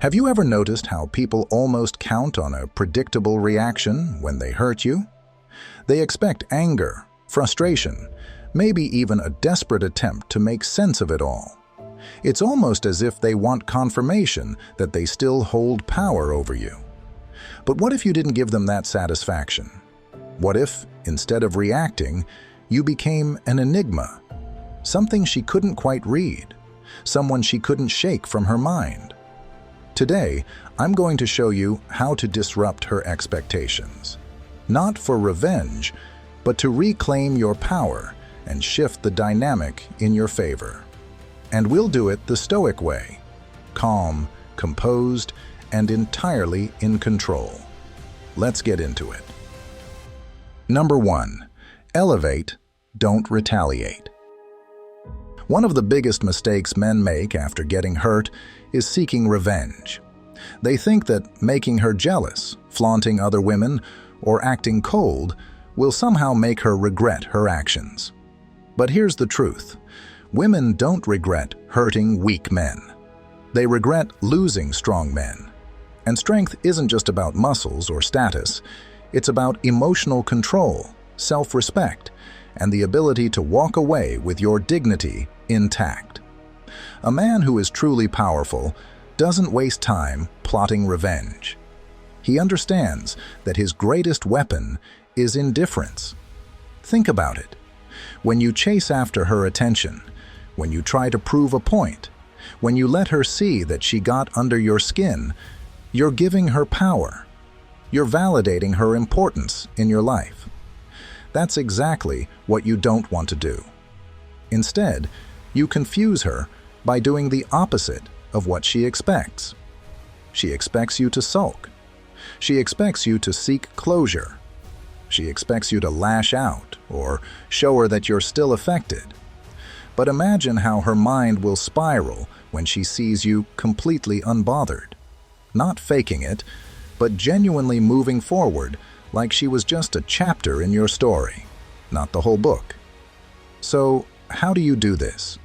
Have you ever noticed how people almost count on a predictable reaction when they hurt you? They expect anger, frustration, maybe even a desperate attempt to make sense of it all. It's almost as if they want confirmation that they still hold power over you. But what if you didn't give them that satisfaction? What if, instead of reacting, you became an enigma? Something she couldn't quite read, someone she couldn't shake from her mind. Today, I'm going to show you how to disrupt her expectations. Not for revenge, but to reclaim your power and shift the dynamic in your favor. And we'll do it the Stoic way: calm, composed, and entirely in control. Let's get into it. Number 1. Elevate, don't retaliate. One of the biggest mistakes men make after getting hurt is seeking revenge. They think that making her jealous, flaunting other women, or acting cold will somehow make her regret her actions. But here's the truth. Women don't regret hurting weak men. They regret losing strong men. And strength isn't just about muscles or status. It's about emotional control, self-respect, and the ability to walk away with your dignity intact. A man who is truly powerful doesn't waste time plotting revenge. He understands that his greatest weapon is indifference. Think about it. When you chase after her attention, when you try to prove a point, when you let her see that she got under your skin, you're giving her power. You're validating her importance in your life. That's exactly what you don't want to do. Instead, you confuse her by doing the opposite of what she expects. She expects you to sulk. She expects you to seek closure. She expects you to lash out or show her that you're still affected. But imagine how her mind will spiral when she sees you completely unbothered. Not faking it, but genuinely moving forward like she was just a chapter in your story, not the whole book. So, how do you do this?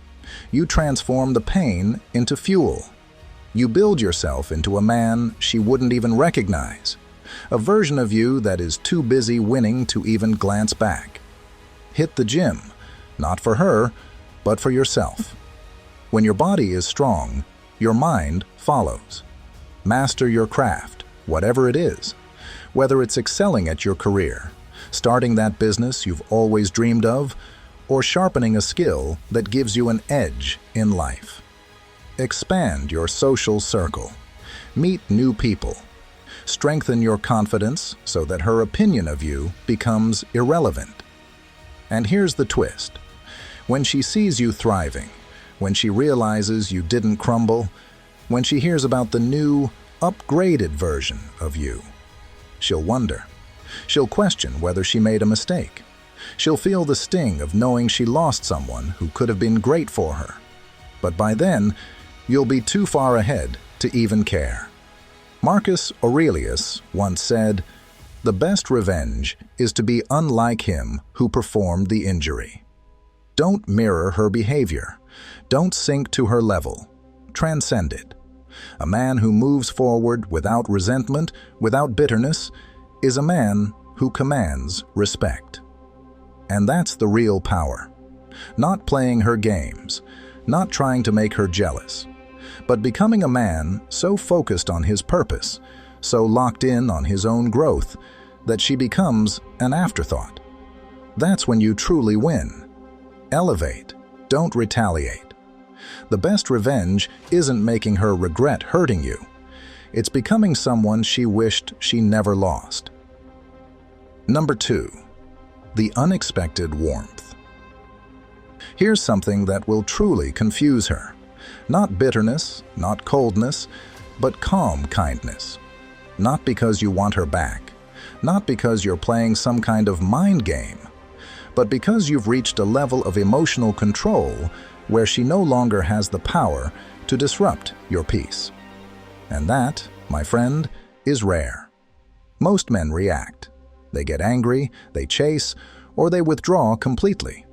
You transform the pain into fuel. You build yourself into a man she wouldn't even recognize, a version of you that is too busy winning to even glance back. Hit the gym, not for her, but for yourself. When your body is strong, your mind follows. Master your craft, whatever it is, whether it's excelling at your career, starting that business you've always dreamed of, or sharpening a skill that gives you an edge in life. Expand your social circle. Meet new people. Strengthen your confidence so that her opinion of you becomes irrelevant. And here's the twist. When she sees you thriving, when she realizes you didn't crumble, when she hears about the new, upgraded version of you, she'll wonder. She'll question whether she made a mistake. She'll feel the sting of knowing she lost someone who could have been great for her. But by then, you'll be too far ahead to even care. Marcus Aurelius once said, "The best revenge is to be unlike him who performed the injury." Don't mirror her behavior. Don't sink to her level. Transcend it. A man who moves forward without resentment, without bitterness, is a man who commands respect. And that's the real power. Not playing her games, not trying to make her jealous, but becoming a man so focused on his purpose, so locked in on his own growth, that she becomes an afterthought. That's when you truly win. Elevate, don't retaliate. The best revenge isn't making her regret hurting you. It's becoming someone she wished she never lost. Number 2. The unexpected warmth. Here's something that will truly confuse her. Not bitterness, not coldness, but calm kindness. Not because you want her back, not because you're playing some kind of mind game, but because you've reached a level of emotional control where she no longer has the power to disrupt your peace. And that, my friend, is rare. Most men react. They get angry, they chase, or they withdraw completely.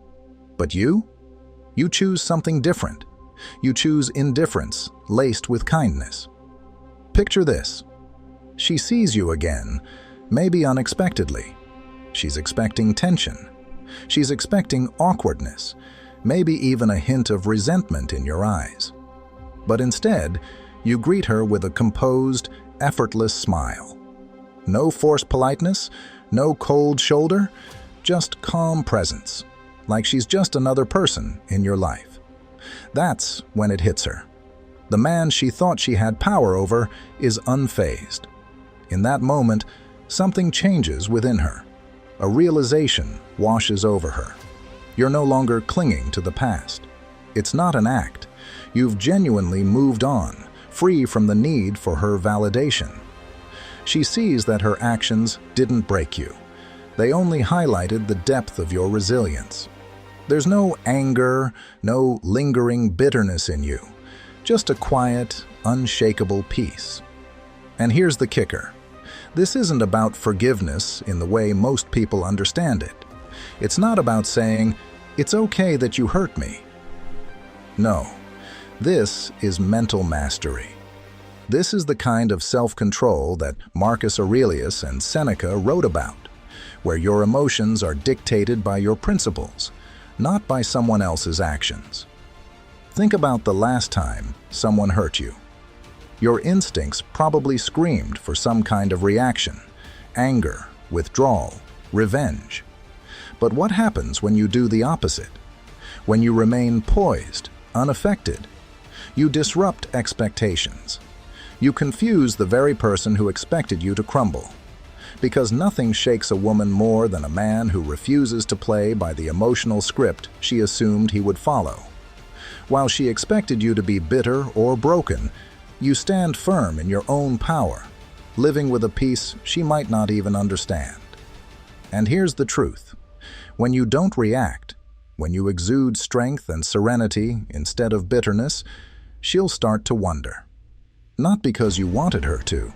But you choose something different. You choose indifference laced with kindness. Picture this. She sees you again, maybe unexpectedly. She's expecting tension. She's expecting awkwardness, maybe even a hint of resentment in your eyes. But instead, you greet her with a composed, effortless smile. No forced politeness, no cold shoulder, just calm presence, like she's just another person in your life. That's when it hits her. The man she thought she had power over is unfazed. In that moment, something changes within her. A realization washes over her. You're no longer clinging to the past. It's not an act. You've genuinely moved on, free from the need for her validation. She sees that her actions didn't break you. They only highlighted the depth of your resilience. There's no anger, no lingering bitterness in you, just a quiet, unshakable peace. And here's the kicker. This isn't about forgiveness in the way most people understand it. It's not about saying, "It's okay that you hurt me." No, this is mental mastery. This is the kind of self-control that Marcus Aurelius and Seneca wrote about, where your emotions are dictated by your principles, not by someone else's actions. Think about the last time someone hurt you. Your instincts probably screamed for some kind of reaction: anger, withdrawal, revenge. But what happens when you do the opposite? When you remain poised, unaffected? You disrupt expectations. You confuse the very person who expected you to crumble. Because nothing shakes a woman more than a man who refuses to play by the emotional script she assumed he would follow. While she expected you to be bitter or broken, you stand firm in your own power, living with a peace she might not even understand. And here's the truth. When you don't react, when you exude strength and serenity instead of bitterness, she'll start to wonder. Not because you wanted her to,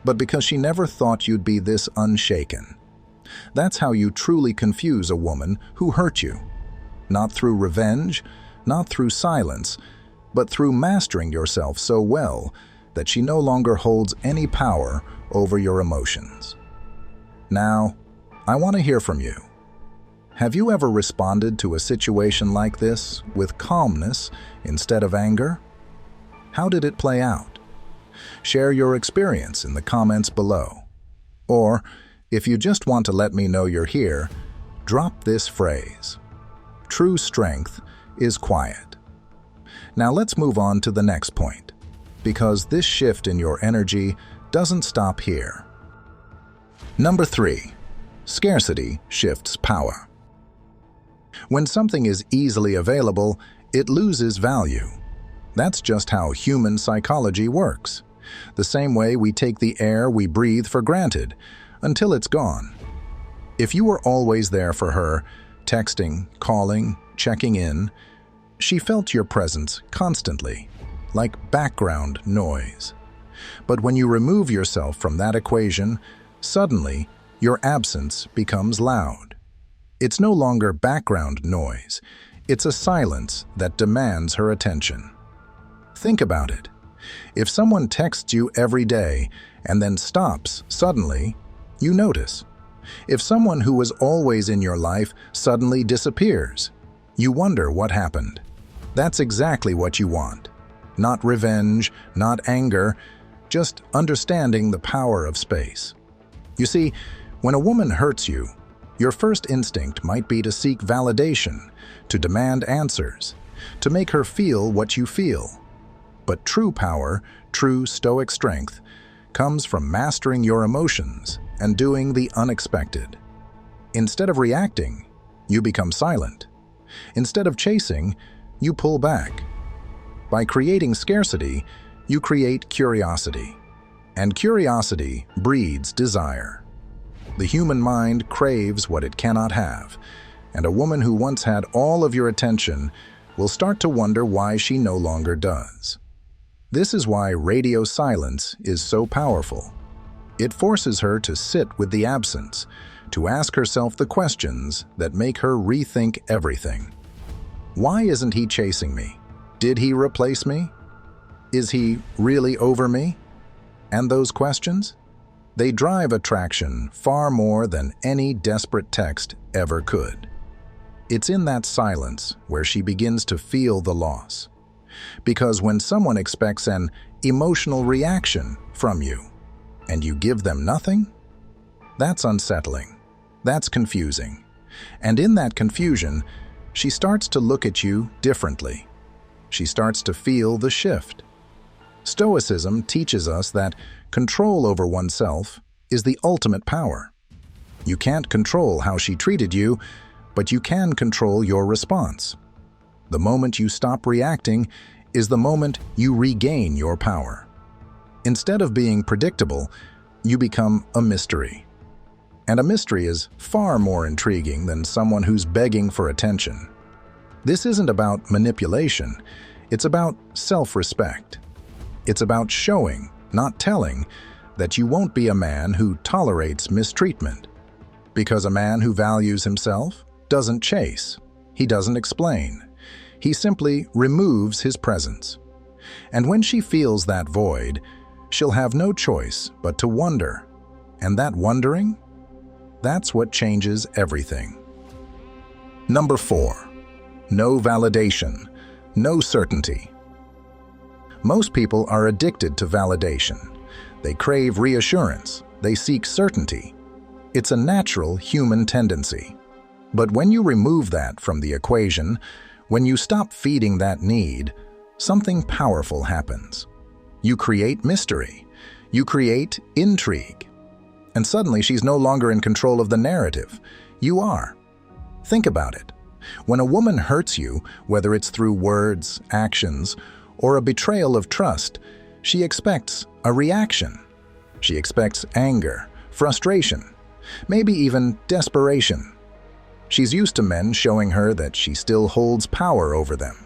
but because she never thought you'd be this unshaken. That's how you truly confuse a woman who hurt you. Not through revenge, not through silence, but through mastering yourself so well that she no longer holds any power over your emotions. Now, I want to hear from you. Have you ever responded to a situation like this with calmness instead of anger? How did it play out? Share your experience in the comments below. Or, if you just want to let me know you're here, drop this phrase: "True strength is quiet." Now let's move on to the next point, because this shift in your energy doesn't stop here. Number 3. Scarcity shifts power. When something is easily available, it loses value. That's just how human psychology works. The same way we take the air we breathe for granted, until it's gone. If you were always there for her, texting, calling, checking in, she felt your presence constantly, like background noise. But when you remove yourself from that equation, suddenly your absence becomes loud. It's no longer background noise. It's a silence that demands her attention. Think about it. If someone texts you every day and then stops suddenly, you notice. If someone who was always in your life suddenly disappears, you wonder what happened. That's exactly what you want. Not revenge, not anger, just understanding the power of space. You see, when a woman hurts you, your first instinct might be to seek validation, to demand answers, to make her feel what you feel. But true power, true Stoic strength, comes from mastering your emotions and doing the unexpected. Instead of reacting, you become silent. Instead of chasing, you pull back. By creating scarcity, you create curiosity. And curiosity breeds desire. The human mind craves what it cannot have, and a woman who once had all of your attention will start to wonder why she no longer does. This is why radio silence is so powerful. It forces her to sit with the absence, to ask herself the questions that make her rethink everything. Why isn't he chasing me? Did he replace me? Is he really over me? And those questions? They drive attraction far more than any desperate text ever could. It's in that silence where she begins to feel the loss. Because when someone expects an emotional reaction from you, and you give them nothing, that's unsettling. That's confusing. And in that confusion, she starts to look at you differently. She starts to feel the shift. Stoicism teaches us that control over oneself is the ultimate power. You can't control how she treated you, but you can control your response. The moment you stop reacting is the moment you regain your power. Instead of being predictable, you become a mystery. And a mystery is far more intriguing than someone who's begging for attention. This isn't about manipulation, it's about self-respect. It's about showing, not telling, that you won't be a man who tolerates mistreatment. Because a man who values himself doesn't chase, he doesn't explain. He simply removes his presence. And when she feels that void, she'll have no choice but to wonder. And that wondering, that's what changes everything. Number 4. No validation, no certainty. Most people are addicted to validation. They crave reassurance. They seek certainty. It's a natural human tendency. But when you remove that from the equation, when you stop feeding that need, something powerful happens. You create mystery. You create intrigue. And suddenly she's no longer in control of the narrative. You are. Think about it. When a woman hurts you, whether it's through words, actions, or a betrayal of trust, she expects a reaction. She expects anger, frustration, maybe even desperation. She's used to men showing her that she still holds power over them.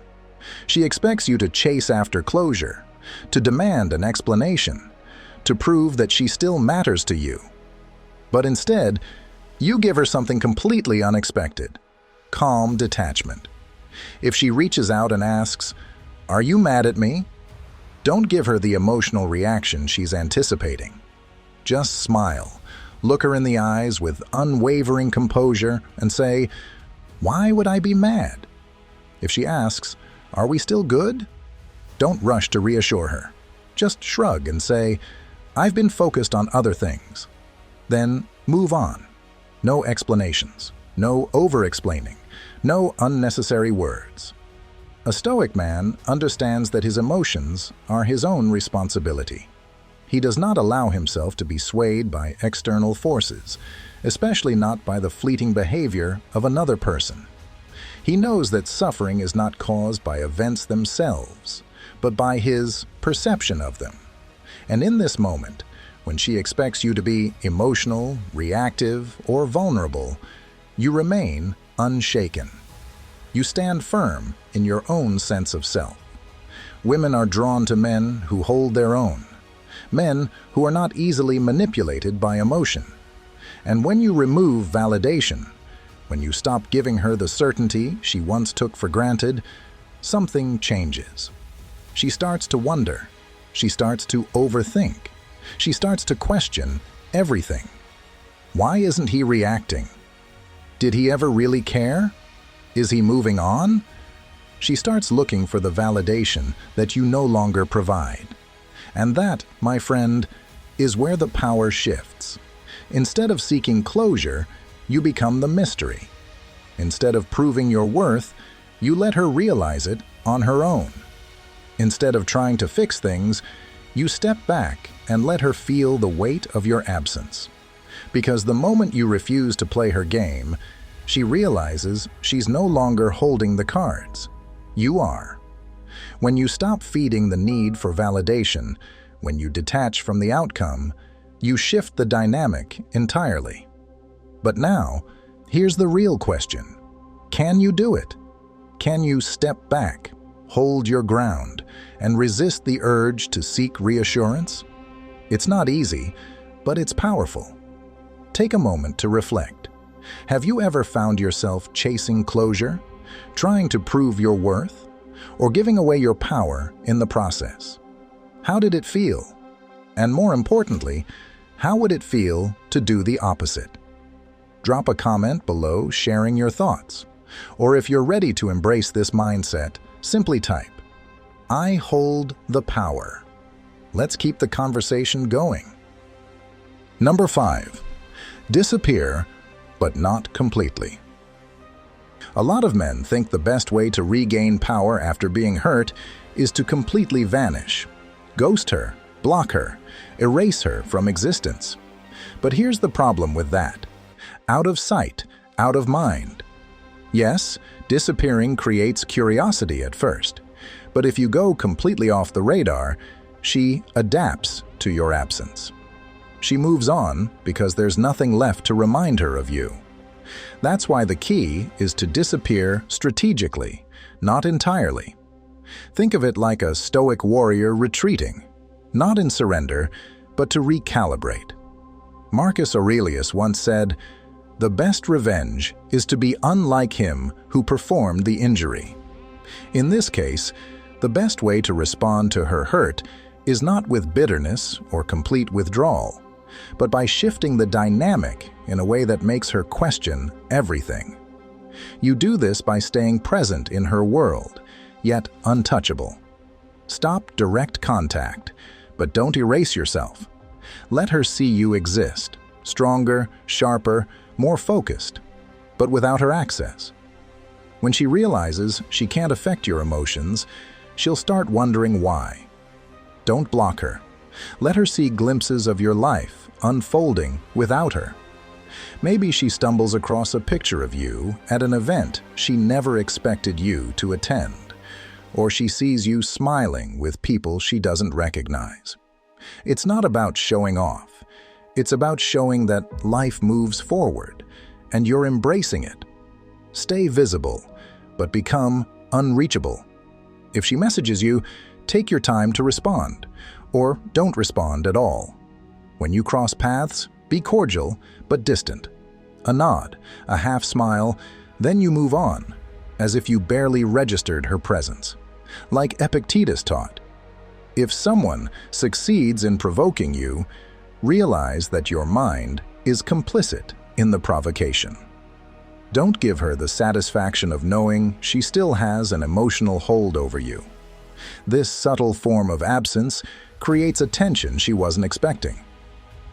She expects you to chase after closure, to demand an explanation, to prove that she still matters to you. But instead, you give her something completely unexpected: calm detachment. If she reaches out and asks, "Are you mad at me?" don't give her the emotional reaction she's anticipating. Just smile, look her in the eyes with unwavering composure, and say, "Why would I be mad?" If she asks, "Are we still good?" don't rush to reassure her. Just shrug and say, "I've been focused on other things." Then move on. No explanations, no over-explaining, no unnecessary words. A Stoic man understands that his emotions are his own responsibility. He does not allow himself to be swayed by external forces, especially not by the fleeting behavior of another person. He knows that suffering is not caused by events themselves, but by his perception of them. And in this moment, when she expects you to be emotional, reactive, or vulnerable, you remain unshaken. You stand firm in your own sense of self. Women are drawn to men who hold their own, men who are not easily manipulated by emotion. And when you remove validation, when you stop giving her the certainty she once took for granted, something changes. She starts to wonder. She starts to overthink. She starts to question everything. Why isn't he reacting? Did he ever really care? Is he moving on? She starts looking for the validation that you no longer provide. And that, my friend, is where the power shifts. Instead of seeking closure, you become the mystery. Instead of proving your worth, you let her realize it on her own. Instead of trying to fix things, you step back and let her feel the weight of your absence. Because the moment you refuse to play her game, she realizes she's no longer holding the cards. You are. When you stop feeding the need for validation, when you detach from the outcome, you shift the dynamic entirely. But now, here's the real question. Can you do it? Can you step back, hold your ground, and resist the urge to seek reassurance? It's not easy, but it's powerful. Take a moment to reflect. Have you ever found yourself chasing closure, trying to prove your worth, or giving away your power in the process? How did it feel? And more importantly, how would it feel to do the opposite? Drop a comment below sharing your thoughts. Or if you're ready to embrace this mindset, simply type, "I hold the power." Let's keep the conversation going. Number 5. Disappear, but not completely. A lot of men think the best way to regain power after being hurt is to completely vanish. Ghost her, block her, erase her from existence. But here's the problem with that. Out of sight, out of mind. Yes, disappearing creates curiosity at first, but if you go completely off the radar, she adapts to your absence. She moves on because there's nothing left to remind her of you. That's why the key is to disappear strategically, not entirely. Think of it like a Stoic warrior retreating, not in surrender, but to recalibrate. Marcus Aurelius once said, "The best revenge is to be unlike him who performed the injury." In this case, the best way to respond to her hurt is not with bitterness or complete withdrawal, but by shifting the dynamic in a way that makes her question everything. You do this by staying present in her world, yet untouchable. Stop direct contact, but don't erase yourself. Let her see you exist, stronger, sharper, more focused, but without her access. When she realizes she can't affect your emotions, she'll start wondering why. Don't block her. Let her see glimpses of your life unfolding without her. Maybe she stumbles across a picture of you at an event she never expected you to attend, or she sees you smiling with people she doesn't recognize. It's not about showing off. It's about showing that life moves forward, and you're embracing it. Stay visible, but become unreachable. If she messages you, take your time to respond, or don't respond at all. When you cross paths, be cordial but distant. A nod, a half smile, then you move on, as if you barely registered her presence. Like Epictetus taught, if someone succeeds in provoking you, realize that your mind is complicit in the provocation. Don't give her the satisfaction of knowing she still has an emotional hold over you. This subtle form of absence creates a tension she wasn't expecting.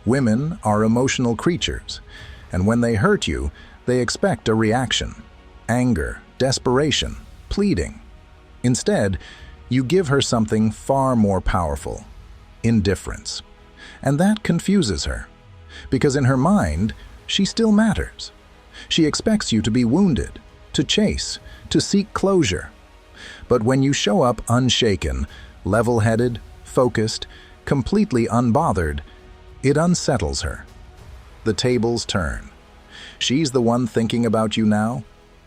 Women are emotional creatures, and when they hurt you, they expect a reaction: anger, desperation, pleading. Instead, you give her something far more powerful: indifference. And that confuses her, because in her mind, she still matters. She expects you to be wounded, to chase, to seek closure. But when you show up unshaken, level-headed, focused, completely unbothered, it unsettles her. The tables turn. She's the one thinking about you now,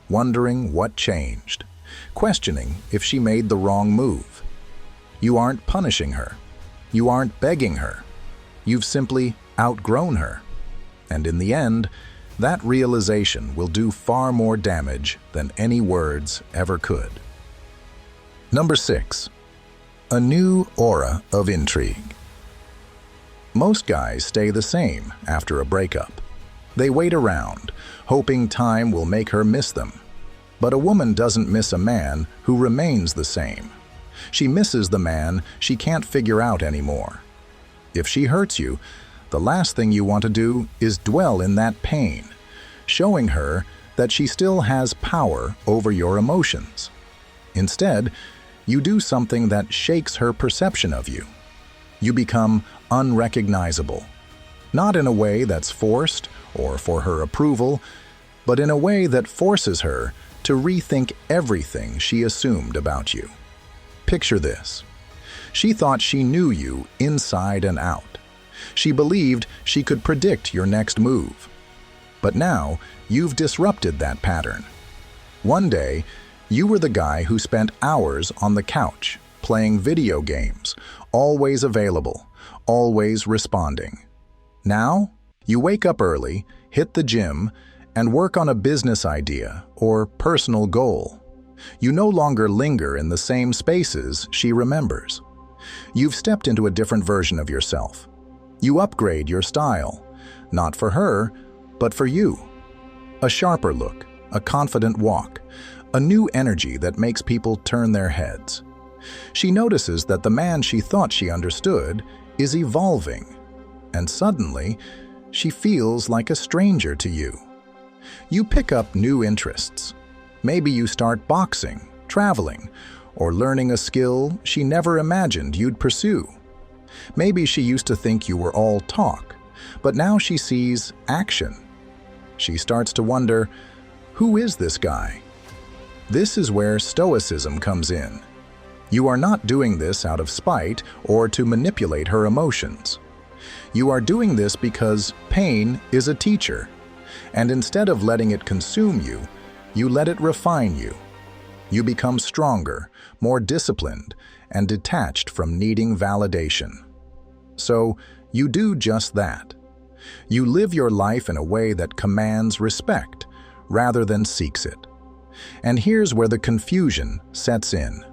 wondering what changed, questioning if she made the wrong move. You aren't punishing her. You aren't begging her. You've simply outgrown her. And in the end, that realization will do far more damage than any words ever could. Number 6. A new aura of intrigue. Most guys stay the same after a breakup. They wait around, hoping time will make her miss them. But a woman doesn't miss a man who remains the same. She misses the man she can't figure out anymore. If she hurts you, the last thing you want to do is dwell in that pain, showing her that she still has power over your emotions. Instead, you do something that shakes her perception of you. You become unrecognizable, not in a way that's forced or for her approval, but in a way that forces her to rethink everything she assumed about you. Picture this. She thought she knew you inside and out. She believed she could predict your next move. But now, you've disrupted that pattern. One day, you were the guy who spent hours on the couch, playing video games, always available, always responding. Now, you wake up early, hit the gym, and work on a business idea or personal goal. You no longer linger in the same spaces she remembers. You've stepped into a different version of yourself. You upgrade your style, not for her, but for you. A sharper look, a confident walk, a new energy that makes people turn their heads. She notices that the man she thought she understood is evolving, and suddenly, she feels like a stranger to you. You pick up new interests. Maybe you start boxing, traveling, or learning a skill she never imagined you'd pursue. Maybe she used to think you were all talk, but now she sees action. She starts to wonder, who is this guy? This is where Stoicism comes in. You are not doing this out of spite or to manipulate her emotions. You are doing this because pain is a teacher, and instead of letting it consume you, you let it refine you. You become stronger, more disciplined, and detached from needing validation. So, you do just that. You live your life in a way that commands respect, rather than seeks it. And here's where the confusion sets in.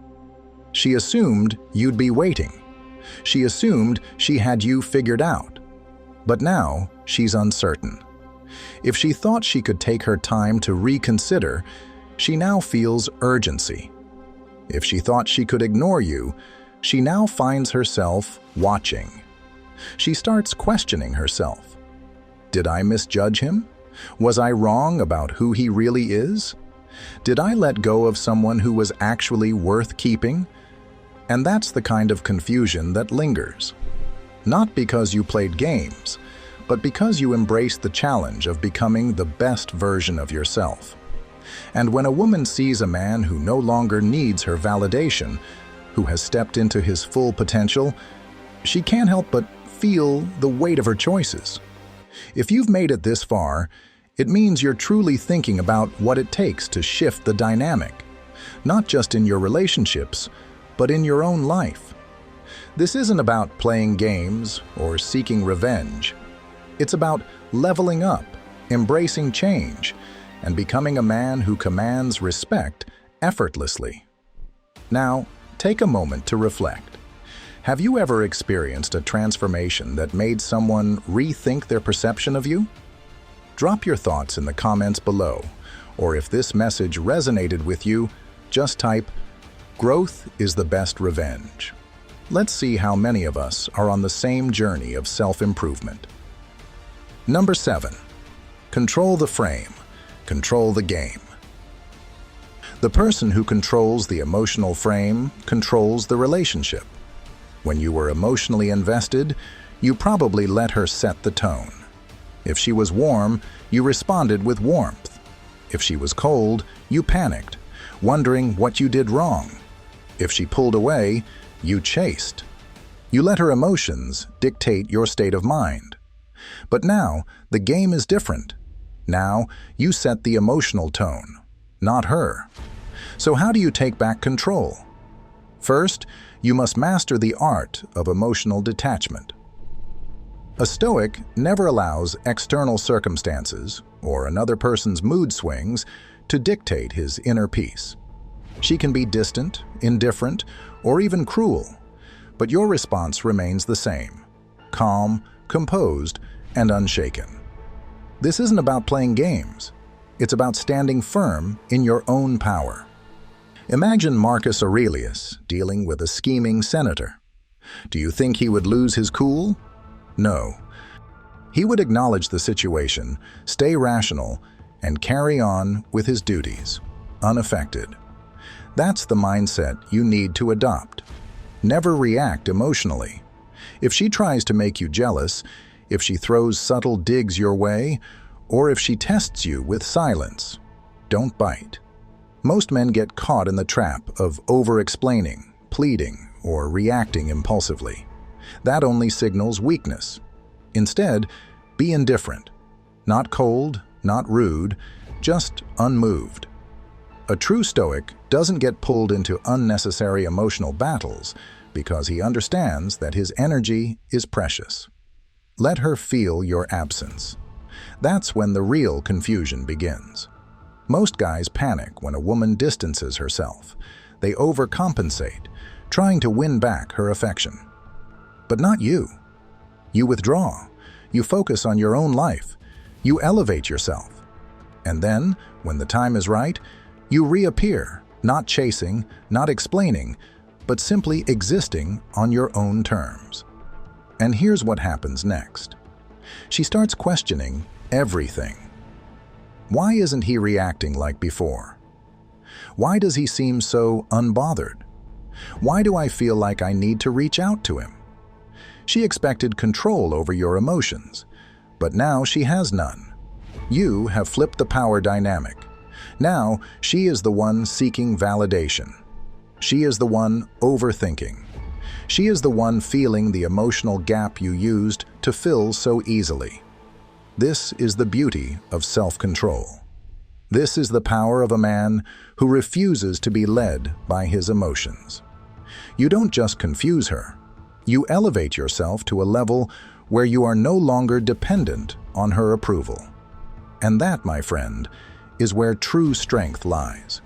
She assumed you'd be waiting. She assumed she had you figured out. But now, she's uncertain. If she thought she could take her time to reconsider, she now feels urgency. If she thought she could ignore you, she now finds herself watching. She starts questioning herself. Did I misjudge him? Was I wrong about who he really is? Did I let go of someone who was actually worth keeping? And that's the kind of confusion that lingers. Not because you played games, but because you embraced the challenge of becoming the best version of yourself. And when a woman sees a man who no longer needs her validation, who has stepped into his full potential, she can't help but feel the weight of her choices. If you've made it this far, it means you're truly thinking about what it takes to shift the dynamic, not just in your relationships, but in your own life. This isn't about playing games or seeking revenge. It's about leveling up, embracing change, and becoming a man who commands respect effortlessly. Now, take a moment to reflect. Have you ever experienced a transformation that made someone rethink their perception of you? Drop your thoughts in the comments below, or if this message resonated with you, just type, "Growth is the best revenge." Let's see how many of us are on the same journey of self-improvement. Number 7. Control the frame. Control the game. The person who controls the emotional frame controls the relationship. When you were emotionally invested, you probably let her set the tone. If she was warm, you responded with warmth. If she was cold, you panicked, wondering what you did wrong. If she pulled away, you chased. You let her emotions dictate your state of mind. But now, the game is different. Now, you set the emotional tone, not her. So how do you take back control? First, you must master the art of emotional detachment. A Stoic never allows external circumstances or another person's mood swings to dictate his inner peace. She can be distant, indifferent, or even cruel, but your response remains the same: calm, composed, and unshaken. This isn't about playing games. It's about standing firm in your own power. Imagine Marcus Aurelius dealing with a scheming senator. Do you think he would lose his cool? No. He would acknowledge the situation, stay rational, and carry on with his duties, unaffected. That's the mindset you need to adopt. Never react emotionally. If she tries to make you jealous, if she throws subtle digs your way, or if she tests you with silence, don't bite. Most men get caught in the trap of over-explaining, pleading, or reacting impulsively. That only signals weakness. Instead, be indifferent. Not cold, not rude, just unmoved. A true Stoic doesn't get pulled into unnecessary emotional battles because he understands that his energy is precious. Let her feel your absence. That's when the real confusion begins. Most guys panic when a woman distances herself. They overcompensate, trying to win back her affection. But not you. You withdraw. You focus on your own life. You elevate yourself. And then, when the time is right, you reappear, not chasing, not explaining, but simply existing on your own terms. And here's what happens next. She starts questioning everything. Why isn't he reacting like before? Why does he seem so unbothered? Why do I feel like I need to reach out to him? She expected control over your emotions, but now she has none. You have flipped the power dynamic. Now she is the one seeking validation. She is the one overthinking. She is the one feeling the emotional gap you used to fill so easily. This is the beauty of self-control. This is the power of a man who refuses to be led by his emotions. You don't just confuse her. You elevate yourself to a level where you are no longer dependent on her approval. And that, my friend, is where true strength lies.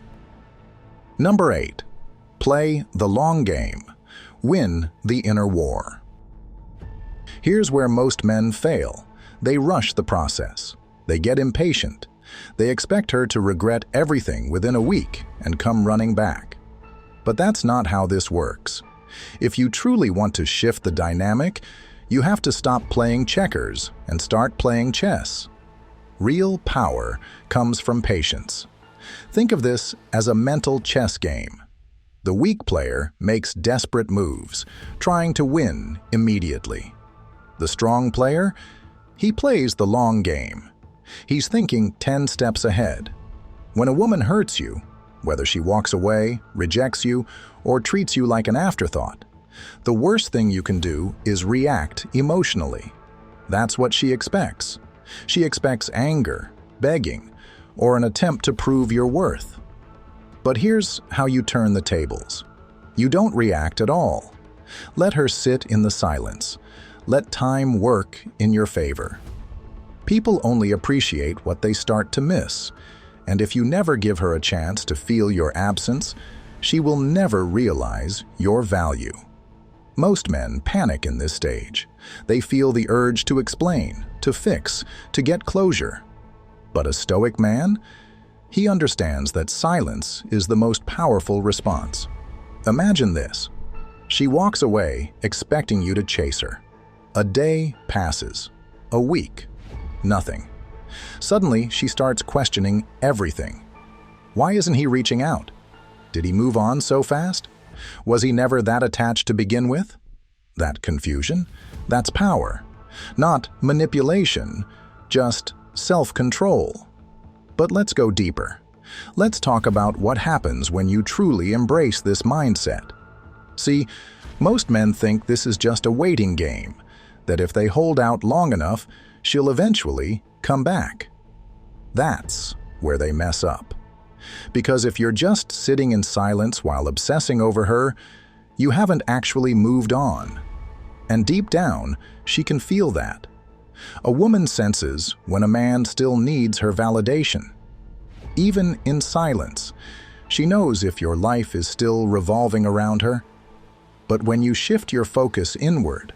Number 8. Play the long game. Win the inner war. Here's where most men fail. They rush the process. They get impatient. They expect her to regret everything within a week and come running back. But that's not how this works. If you truly want to shift the dynamic, you have to stop playing checkers and start playing chess. Real power comes from patience. Think of this as a mental chess game. The weak player makes desperate moves, trying to win immediately. The strong player, he plays the long game. He's thinking 10 steps ahead. When a woman hurts you, whether she walks away, rejects you, or treats you like an afterthought, the worst thing you can do is react emotionally. That's what she expects. She expects anger, begging, or an attempt to prove your worth. But here's how you turn the tables. You don't react at all. Let her sit in the silence. Let time work in your favor. People only appreciate what they start to miss, and if you never give her a chance to feel your absence, she will never realize your value. Most men panic in this stage. They feel the urge to explain, to fix, to get closure. But a Stoic man? He understands that silence is the most powerful response. Imagine this. She walks away expecting you to chase her. A day passes. A week. Nothing. Suddenly, she starts questioning everything. Why isn't he reaching out? Did he move on so fast? Was he never that attached to begin with? That confusion? That's power. Not manipulation, just self-control. But let's go deeper. Let's talk about what happens when you truly embrace this mindset. See, most men think this is just a waiting game, that if they hold out long enough, she'll eventually come back. That's where they mess up. Because if you're just sitting in silence while obsessing over her, you haven't actually moved on. And deep down, she can feel that. A woman senses when a man still needs her validation. Even in silence, she knows if your life is still revolving around her. But when you shift your focus inward,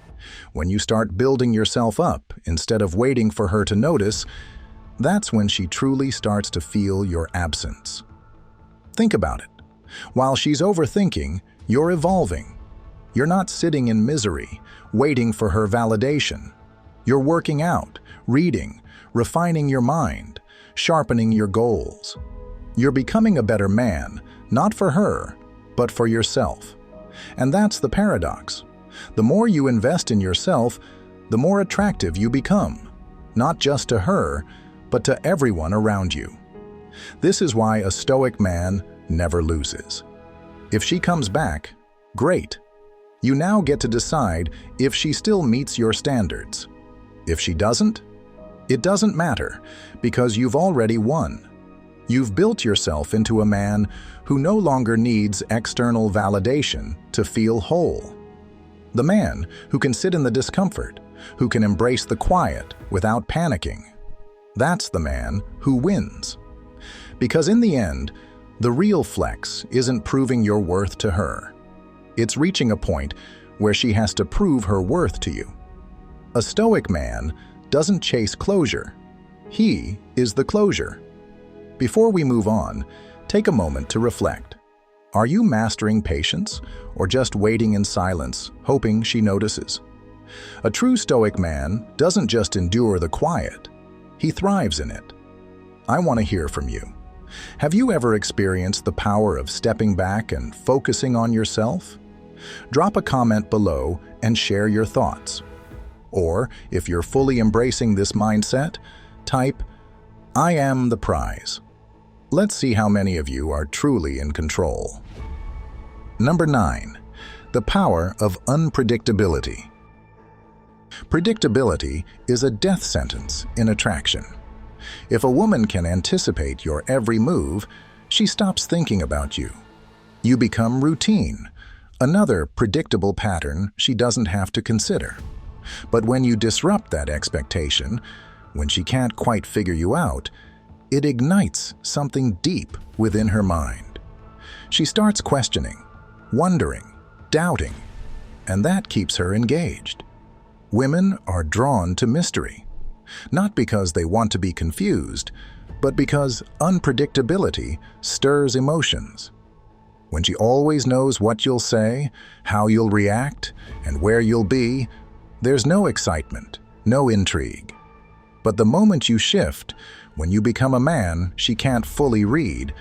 when you start building yourself up instead of waiting for her to notice, that's when she truly starts to feel your absence. Think about it. While she's overthinking, you're evolving. You're not sitting in misery, waiting for her validation. You're working out, reading, refining your mind, sharpening your goals. You're becoming a better man, not for her, but for yourself. And that's the paradox. The more you invest in yourself, the more attractive you become, not just to her, but to everyone around you. This is why a Stoic man never loses. If she comes back, great. You now get to decide if she still meets your standards. If she doesn't, it doesn't matter, because you've already won. You've built yourself into a man who no longer needs external validation to feel whole. The man who can sit in the discomfort, who can embrace the quiet without panicking. That's the man who wins. Because in the end, the real flex isn't proving your worth to her. It's reaching a point where she has to prove her worth to you. A Stoic man doesn't chase closure. He is the closure. Before we move on, take a moment to reflect. Are you mastering patience or just waiting in silence, hoping she notices? A true Stoic man doesn't just endure the quiet, he thrives in it. I want to hear from you. Have you ever experienced the power of stepping back and focusing on yourself? Drop a comment below and share your thoughts. Or, if you're fully embracing this mindset, type, "I am the prize." Let's see how many of you are truly in control. Number 9. The power of unpredictability. Predictability is a death sentence in attraction. If a woman can anticipate your every move, she stops thinking about you. You become routine, another predictable pattern she doesn't have to consider. But when you disrupt that expectation, when she can't quite figure you out, it ignites something deep within her mind. She starts questioning, wondering, doubting, and that keeps her engaged. Women are drawn to mystery, not because they want to be confused, but because unpredictability stirs emotions. When she always knows what you'll say, how you'll react, and where you'll be, there's no excitement, no intrigue. But the moment you shift, when you become a man she can't fully read,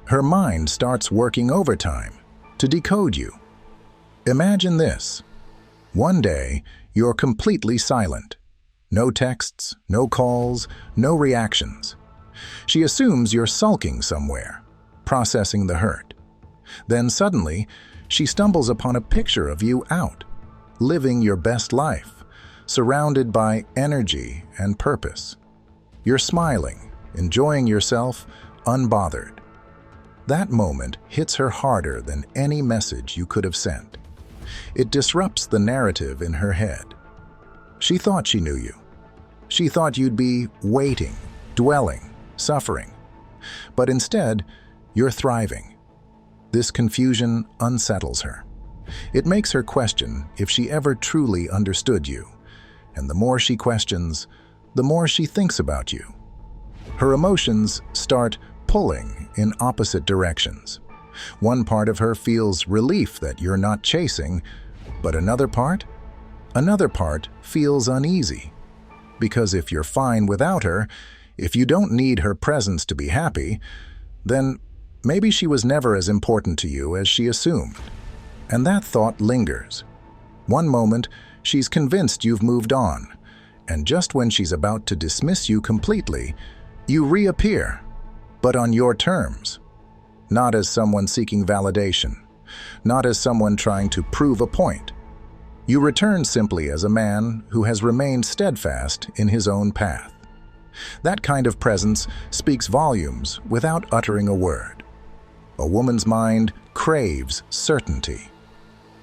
her mind starts working overtime to decode you. Imagine this. One day, you're completely silent. No texts, no calls, no reactions. She assumes you're sulking somewhere, processing the hurt. Then suddenly, she stumbles upon a picture of you out, living your best life, surrounded by energy and purpose. You're smiling, enjoying yourself, unbothered. That moment hits her harder than any message you could have sent. It disrupts the narrative in her head. She thought she knew you. She thought you'd be waiting, dwelling, suffering. But instead, you're thriving. This confusion unsettles her. It makes her question if she ever truly understood you. And the more she questions, the more she thinks about you. Her emotions start pulling in opposite directions. One part of her feels relief that you're not chasing, but another part feels uneasy. Because if you're fine without her, if you don't need her presence to be happy, then maybe she was never as important to you as she assumed. And that thought lingers. One moment, she's convinced you've moved on, and just when she's about to dismiss you completely, you reappear, but on your terms. Not as someone seeking validation, not as someone trying to prove a point. You return simply as a man who has remained steadfast in his own path. That kind of presence speaks volumes without uttering a word. A woman's mind craves certainty.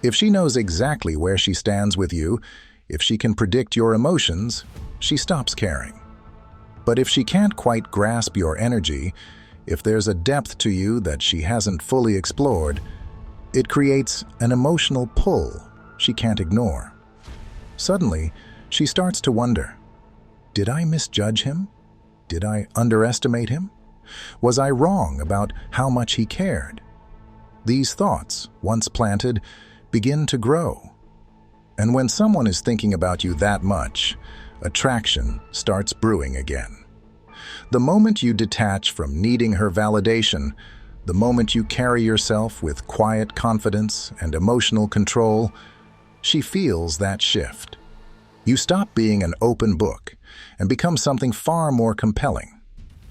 If she knows exactly where she stands with you, if she can predict your emotions, she stops caring. But if she can't quite grasp your energy, if there's a depth to you that she hasn't fully explored, it creates an emotional pull she can't ignore. Suddenly, she starts to wonder, did I misjudge him? Did I underestimate him? Was I wrong about how much he cared? These thoughts, once planted, begin to grow. And when someone is thinking about you that much, attraction starts brewing again. The moment you detach from needing her validation, the moment you carry yourself with quiet confidence and emotional control, she feels that shift. You stop being an open book and become something far more compelling,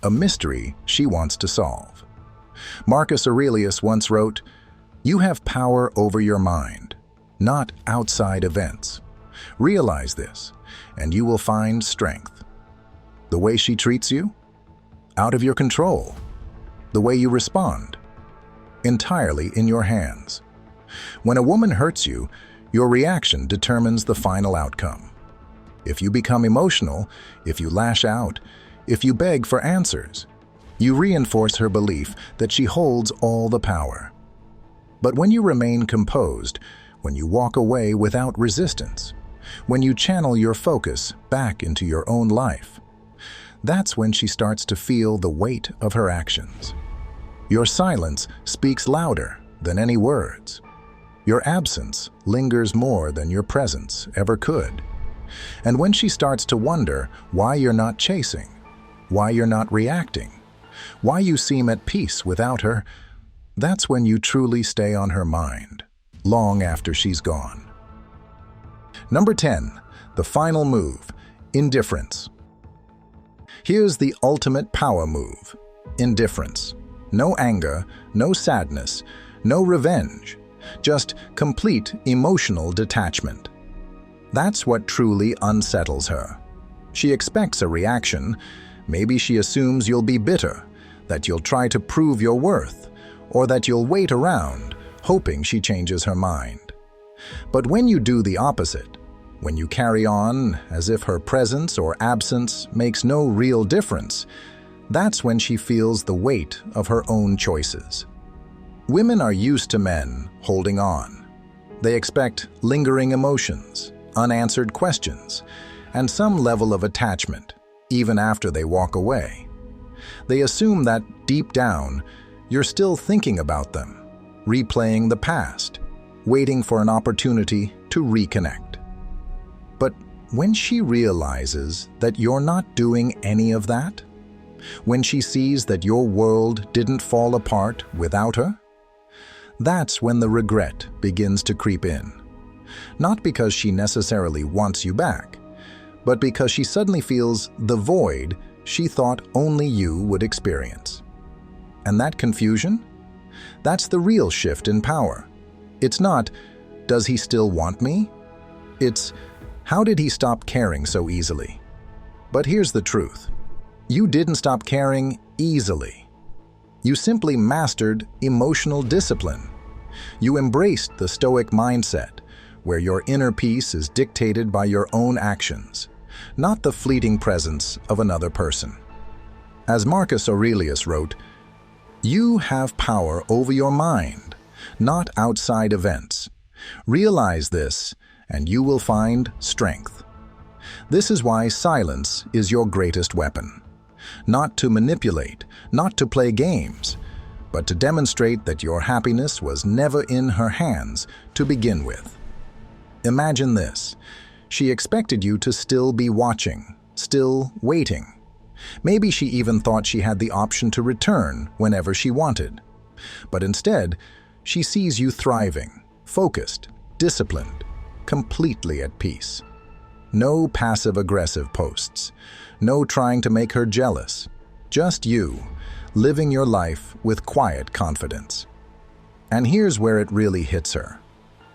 a mystery she wants to solve. Marcus Aurelius once wrote, "You have power over your mind, not outside events. Realize this, and you will find strength." The way she treats you? Out of your control. The way you respond? Entirely in your hands. When a woman hurts you, your reaction determines the final outcome. If you become emotional, if you lash out, if you beg for answers, you reinforce her belief that she holds all the power. But when you remain composed, when you walk away without resistance, when you channel your focus back into your own life, that's when she starts to feel the weight of her actions. Your silence speaks louder than any words. Your absence lingers more than your presence ever could. And when she starts to wonder why you're not chasing, why you're not reacting, why you seem at peace without her, that's when you truly stay on her mind, long after she's gone. Number 10, the final move, indifference. Here's the ultimate power move, indifference. No anger, no sadness, no revenge, just complete emotional detachment. That's what truly unsettles her. She expects a reaction. Maybe she assumes you'll be bitter, that you'll try to prove your worth, or that you'll wait around, hoping she changes her mind. But when you do the opposite, when you carry on as if her presence or absence makes no real difference, that's when she feels the weight of her own choices. Women are used to men holding on. They expect lingering emotions, unanswered questions, and some level of attachment, even after they walk away. They assume that deep down, you're still thinking about them, replaying the past, waiting for an opportunity to reconnect. But when she realizes that you're not doing any of that, when she sees that your world didn't fall apart without her, that's when the regret begins to creep in. Not because she necessarily wants you back, but because she suddenly feels the void she thought only you would experience. And that confusion? That's the real shift in power. It's not, does he still want me? It's, how did he stop caring so easily? But here's the truth. You didn't stop caring easily. You simply mastered emotional discipline. You embraced the Stoic mindset, where your inner peace is dictated by your own actions, not the fleeting presence of another person. As Marcus Aurelius wrote, "You have power over your mind, not outside events. Realize this, and you will find strength." This is why silence is your greatest weapon. Not to manipulate, not to play games, but to demonstrate that your happiness was never in her hands to begin with. Imagine this. She expected you to still be watching, still waiting. Maybe she even thought she had the option to return whenever she wanted. But instead, she sees you thriving, focused, disciplined, completely at peace. No passive-aggressive posts. No trying to make her jealous. Just you, living your life with quiet confidence. And here's where it really hits her.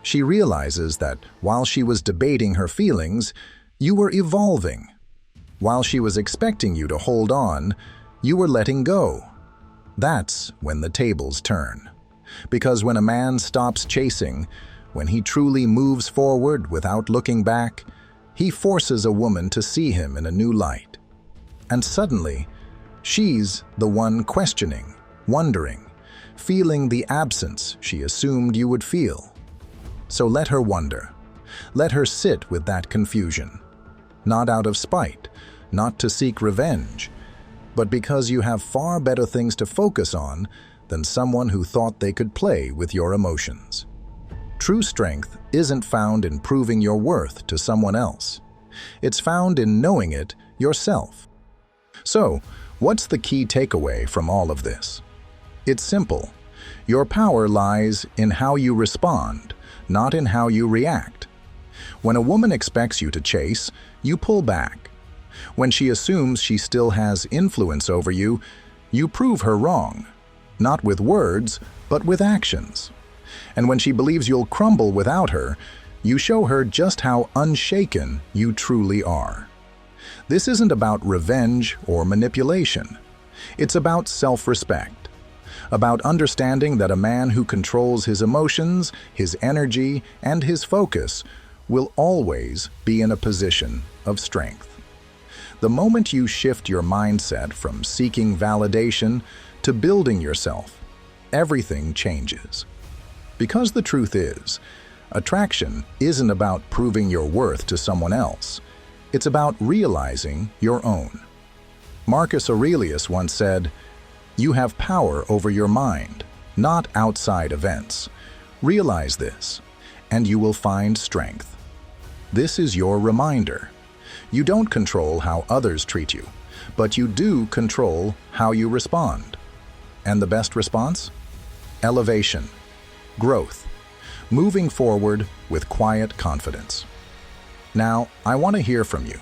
She realizes that while she was debating her feelings, you were evolving. While she was expecting you to hold on, you were letting go. That's when the tables turn. Because when a man stops chasing, when he truly moves forward without looking back, he forces a woman to see him in a new light. And suddenly, she's the one questioning, wondering, feeling the absence she assumed you would feel. So let her wonder. Let her sit with that confusion. Not out of spite, not to seek revenge, but because you have far better things to focus on than someone who thought they could play with your emotions. True strength isn't found in proving your worth to someone else. It's found in knowing it yourself. So, what's the key takeaway from all of this? It's simple. Your power lies in how you respond, not in how you react. When a woman expects you to chase, you pull back. When she assumes she still has influence over you, you prove her wrong, not with words, but with actions. And when she believes you'll crumble without her, you show her just how unshaken you truly are. This isn't about revenge or manipulation. It's about self-respect, about understanding that a man who controls his emotions, his energy, and his focus will always be in a position of strength. The moment you shift your mindset from seeking validation to building yourself, everything changes. Because the truth is, attraction isn't about proving your worth to someone else. It's about realizing your own. Marcus Aurelius once said, "You have power over your mind, not outside events. Realize this, and you will find strength." This is your reminder. You don't control how others treat you, but you do control how you respond. And the best response? Elevation, growth, moving forward with quiet confidence. Now, I want to hear from you.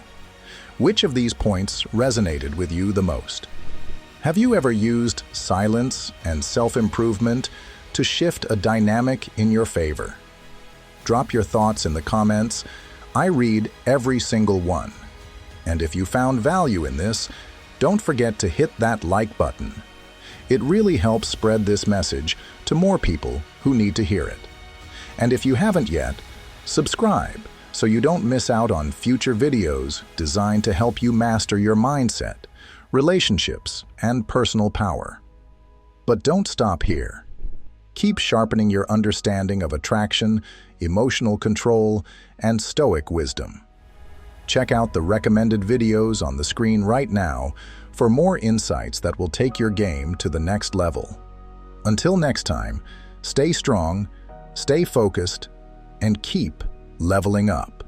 Which of these points resonated with you the most? Have you ever used silence and self-improvement to shift a dynamic in your favor? Drop your thoughts in the comments. I read every single one. And if you found value in this, don't forget to hit that like button. It really helps spread this message to more people who need to hear it. And if you haven't yet, subscribe so you don't miss out on future videos designed to help you master your mindset, relationships, and personal power. But don't stop here. Keep sharpening your understanding of attraction, emotional control, and Stoic wisdom. Check out the recommended videos on the screen right now for more insights that will take your game to the next level. Until next time, stay strong, stay focused, and keep leveling up.